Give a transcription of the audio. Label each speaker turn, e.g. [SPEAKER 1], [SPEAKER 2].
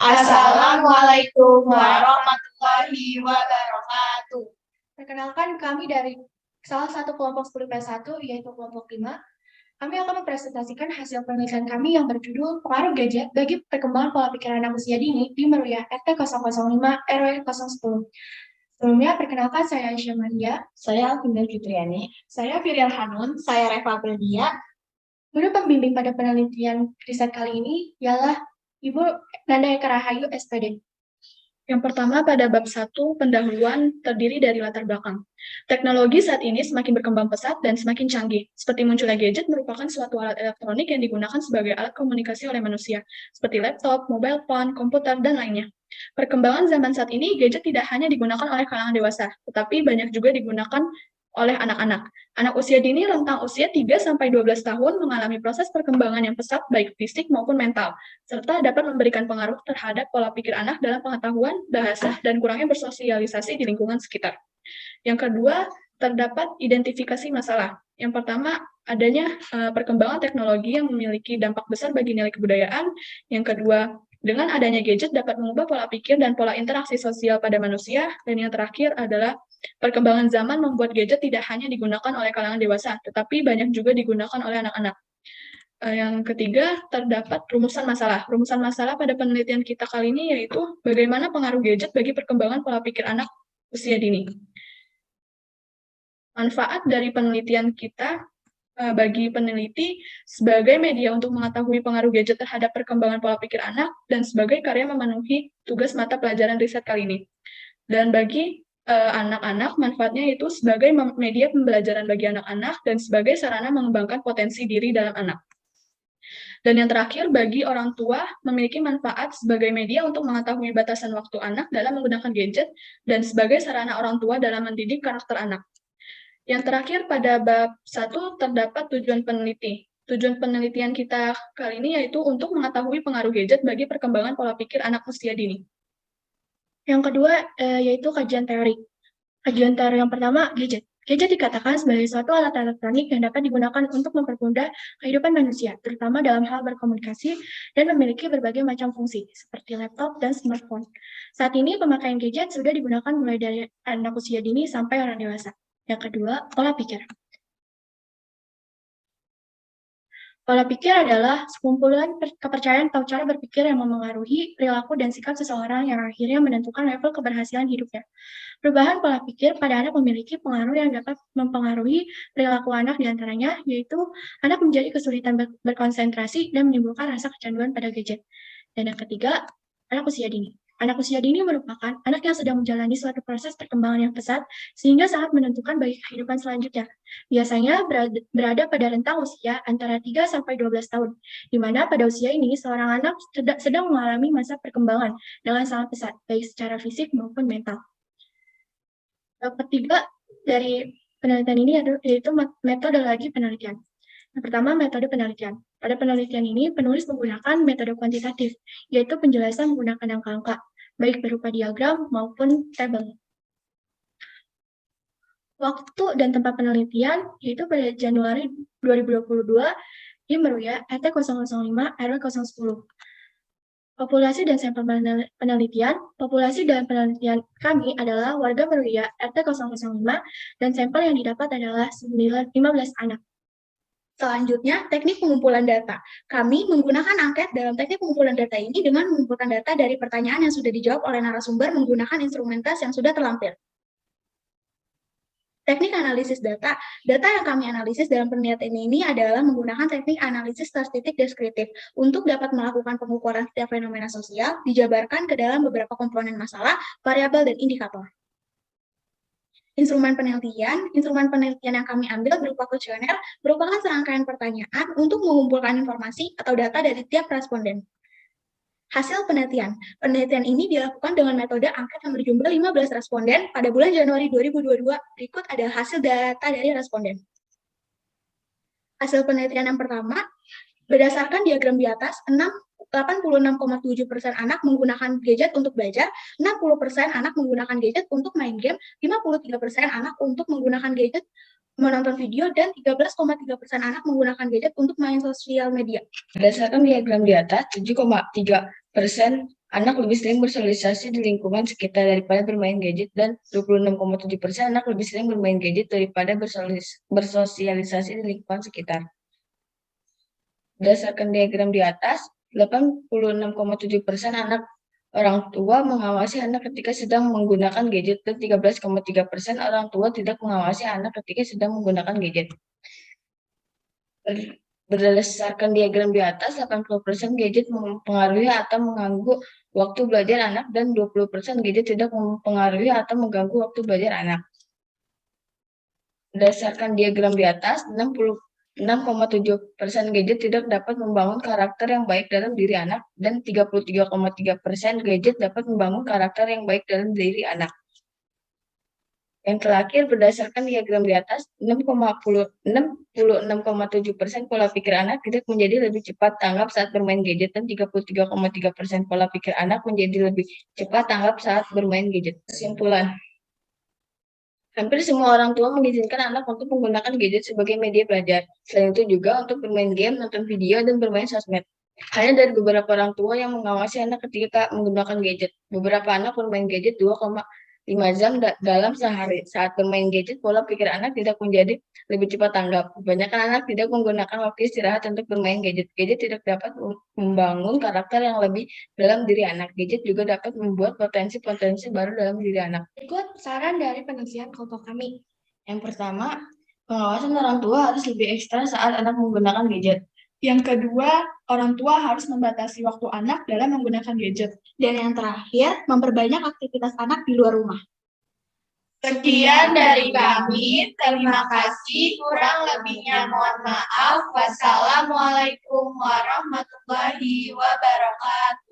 [SPEAKER 1] Assalamualaikum warahmatullahi wabarakatuh.
[SPEAKER 2] Perkenalkan, kami dari salah satu kelompok 10+1, yaitu kelompok 5. Kami akan mempresentasikan hasil penelitian kami yang berjudul Pengaruh Gadget bagi Perkembangan Pola Pikir Anak Usia Dini di Meruya RT 005 RW 010. Sebelumnya, perkenalkan saya Aisyah Maria.
[SPEAKER 1] Saya Alvinda Fitriani.
[SPEAKER 2] Saya Firial Hanun.
[SPEAKER 1] Saya Reva Beldia.
[SPEAKER 2] Guru pembimbing pada penelitian riset kali ini ialah Ibu Nanda Eka Rahayu, SPD. Yang pertama, pada bab 1, pendahuluan terdiri dari latar belakang. Teknologi saat ini semakin berkembang pesat dan semakin canggih. Seperti munculnya gadget merupakan suatu alat elektronik yang digunakan sebagai alat komunikasi oleh manusia, seperti laptop, mobile phone, komputer, dan lainnya. Perkembangan zaman saat ini, gadget tidak hanya digunakan oleh kalangan dewasa, tetapi banyak juga digunakan oleh anak-anak. Anak usia dini rentang usia 3-12 tahun mengalami proses perkembangan yang pesat baik fisik maupun mental, serta dapat memberikan pengaruh terhadap pola pikir anak dalam pengetahuan, bahasa, dan kurangnya bersosialisasi di lingkungan sekitar. Yang kedua, terdapat identifikasi masalah. Yang pertama, adanya perkembangan teknologi yang memiliki dampak besar bagi nilai kebudayaan. Yang kedua, dengan adanya gadget dapat mengubah pola pikir dan pola interaksi sosial pada manusia. Dan yang terakhir adalah perkembangan zaman membuat gadget tidak hanya digunakan oleh kalangan dewasa, tetapi banyak juga digunakan oleh anak-anak. Yang ketiga, terdapat rumusan masalah. Rumusan masalah pada penelitian kita kali ini yaitu bagaimana pengaruh gadget bagi perkembangan pola pikir anak usia dini. Manfaat dari penelitian kita bagi peneliti sebagai media untuk mengetahui pengaruh gadget terhadap perkembangan pola pikir anak dan sebagai karya memenuhi tugas mata pelajaran riset kali ini. Dan bagi anak-anak, manfaatnya itu sebagai media pembelajaran bagi anak-anak dan sebagai sarana mengembangkan potensi diri dalam anak. Dan yang terakhir, bagi orang tua memiliki manfaat sebagai media untuk mengetahui batasan waktu anak dalam menggunakan gadget dan sebagai sarana orang tua dalam mendidik karakter anak. Yang terakhir, pada bab 1 terdapat tujuan peneliti. Tujuan penelitian kita kali ini yaitu untuk mengetahui pengaruh gadget bagi perkembangan pola pikir anak usia dini. Yang kedua, yaitu kajian teori. Kajian teori yang pertama, gadget. Gadget dikatakan sebagai suatu alat elektronik yang dapat digunakan untuk mempermudah kehidupan manusia, terutama dalam hal berkomunikasi dan memiliki berbagai macam fungsi, seperti laptop dan smartphone. Saat ini, pemakaian gadget sudah digunakan mulai dari anak usia dini sampai orang dewasa. Yang kedua, pola pikir. Pola pikir adalah sekumpulan kepercayaan atau cara berpikir yang memengaruhi perilaku dan sikap seseorang yang akhirnya menentukan level keberhasilan hidupnya. Perubahan pola pikir pada anak memiliki pengaruh yang dapat mempengaruhi perilaku anak diantaranya, yaitu anak menjadi kesulitan berkonsentrasi dan menimbulkan rasa kecanduan pada gadget. Dan yang ketiga, anak usia dini. Anak usia dini merupakan anak yang sedang menjalani suatu proses perkembangan yang pesat sehingga sangat menentukan bagi kehidupan selanjutnya. Biasanya berada pada rentang usia antara 3-12 tahun, di mana pada usia ini seorang anak sedang mengalami masa perkembangan dengan sangat pesat, baik secara fisik maupun mental. Ketiga dari penelitian ini yaitu metodologi penelitian. Yang pertama, metode penelitian. Pada penelitian ini, penulis menggunakan metode kuantitatif, yaitu penjelasan menggunakan angka-angka, baik berupa diagram maupun tabel. Waktu dan tempat penelitian, yaitu pada Januari 2022 di Meruya RT 005 RW 010. Populasi dan sampel penelitian. Populasi dan penelitian kami adalah warga Meruya RT 005 dan sampel yang didapat adalah 15 anak. Selanjutnya, teknik pengumpulan data. Kami menggunakan angket dalam teknik pengumpulan data ini dengan mengumpulkan data dari pertanyaan yang sudah dijawab oleh narasumber menggunakan instrumen tes yang sudah terlampir. Teknik analisis data. Data yang kami analisis dalam penelitian ini adalah menggunakan teknik analisis statistik deskriptif untuk dapat melakukan pengukuran setiap fenomena sosial, dijabarkan ke dalam beberapa komponen masalah, variabel, dan indikator. Instrumen penelitian yang kami ambil berupa kuesioner, merupakan serangkaian pertanyaan untuk mengumpulkan informasi atau data dari tiap responden. Hasil penelitian ini dilakukan dengan metode angket yang berjumlah 15 responden pada bulan Januari 2022. Berikut ada hasil data dari responden. Hasil penelitian yang pertama, berdasarkan diagram di atas, 6 86,7% anak menggunakan gadget untuk belajar, 60% anak menggunakan gadget untuk main game, 53% anak untuk menggunakan gadget menonton video, dan 13,3% anak menggunakan gadget untuk main sosial media.
[SPEAKER 3] Berdasarkan diagram di atas, 7,3% anak lebih sering bersosialisasi di lingkungan sekitar daripada bermain gadget, dan 26,7% anak lebih sering bermain gadget daripada bersosialisasi di lingkungan sekitar. Berdasarkan diagram di atas, 86,7% anak orang tua mengawasi anak ketika sedang menggunakan gadget, dan 13,3% orang tua tidak mengawasi anak ketika sedang menggunakan gadget. Berdasarkan diagram di atas, 80% gadget mempengaruhi atau mengganggu waktu belajar anak, dan 20% gadget tidak mempengaruhi atau mengganggu waktu belajar anak. Berdasarkan diagram di atas, 6,7% gadget tidak dapat membangun karakter yang baik dalam diri anak, dan 33,3% gadget dapat membangun karakter yang baik dalam diri anak. Yang terakhir, berdasarkan diagram di atas, 66,7% pola pikir anak tidak menjadi lebih cepat tanggap saat bermain gadget, dan 33,3% pola pikir anak menjadi lebih cepat tanggap saat bermain gadget. Kesimpulan. Hampir semua orang tua mengizinkan anak untuk menggunakan gadget sebagai media belajar. Selain itu juga untuk bermain game, nonton video, dan bermain sosmed. Hanya dari beberapa orang tua yang mengawasi anak ketika menggunakan gadget. Beberapa anak bermain gadget 2,5 jam dalam sehari. Saat bermain gadget, pola pikir anak tidak menjadi lebih cepat tanggap. Kebanyakan anak tidak menggunakan waktu istirahat untuk bermain gadget. Gadget tidak dapat membangun karakter yang lebih dalam diri anak. Gadget juga dapat membuat potensi-potensi baru dalam diri anak.
[SPEAKER 2] Berikut saran dari penelitian kelompok kami.
[SPEAKER 3] Yang pertama, pengawasan orang tua harus lebih ekstra saat anak menggunakan gadget.
[SPEAKER 2] Yang kedua, orang tua harus membatasi waktu anak dalam menggunakan gadget. Dan yang terakhir, memperbanyak aktivitas anak di luar rumah.
[SPEAKER 1] Sekian dari kami. Terima kasih. Kurang lebihnya mohon maaf. Wassalamualaikum warahmatullahi wabarakatuh.